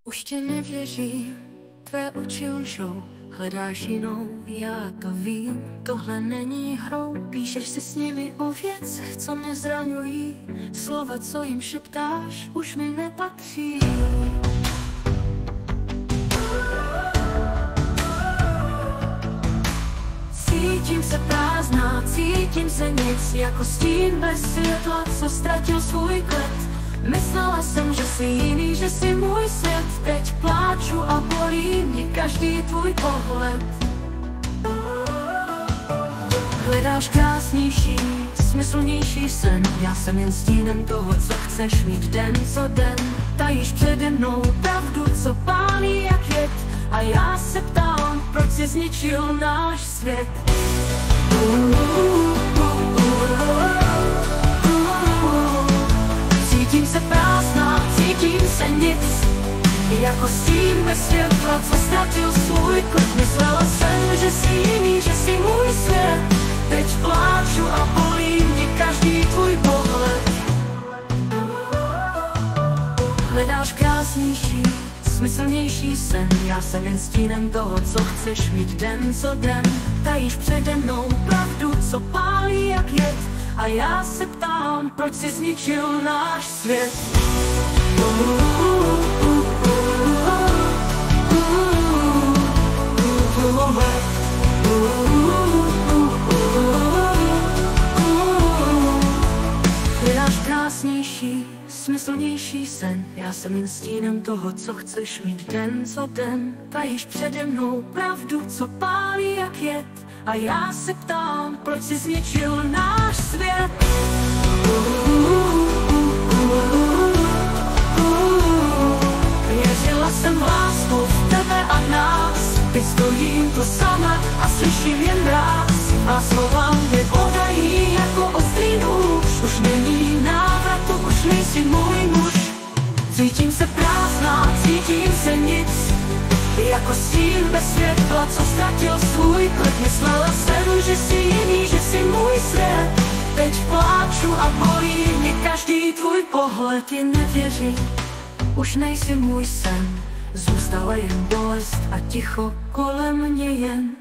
Už tě nevěřím, tvé oči lžou, hledáš jinou, já to vím. Tohle není hrou, píšeš si s nimi o věcech, co mě zraňují. Slova, co jim šeptáš, už mi nepatří. Cítím se prázdná, cítím se nic, jako stín bez světla, co ztratil svůj klid. Myslela jsem, že jsi jiný, že jsi můj svět. Teď pláču a bolí mě každý tvůj pohled. Hledáš krásnější, smyslnější sen. Já jsem jen stínem toho, co chceš mít den co den. Tajíš přede mnou pravdu, co pálí jak jed. A já se ptám, proč jsi zničil náš svět. Cítím se prázdná, cítím se nic, jako stín bez světla, co ztratil svůj klid. Myslela jsem, že jsi jiný, že jsi můj svět. Teď pláču a bolí mě každý tvůj pohled. Hledáš krásnější, smyslnější sen. Já jsem jen stínem toho, co chceš mít den co den. Tajíš přede mnou pravdu, co pálí jak jed. A já se ptám, proč jsi zničil náš svět. Hledáš krásnější, smyslnější sen. Já jsem jen stínem toho, co chceš mít den co den. Tajíš přede mnou pravdu, co pálí jak jed. A já se ptám, proč jsi zničil náš svět. Věřila jsem v lásku, v tebe a nás. Teď stojím tu sama a slyším jen mráz. A slova mě podají jako ostrý nůž. Už není návratu, už nejsi můj muž. Cítím se prázdná, cítím se nic, jako stín bez světla, co ztratil svůj klid. Myslela jsem, že jsi jiný, že jsi můj svět. Teď pláču a bolí mě každý tvůj pohled. Jen nevěřím, už nejsi můj sen. Zůstala jen bolest a ticho kolem mě jen.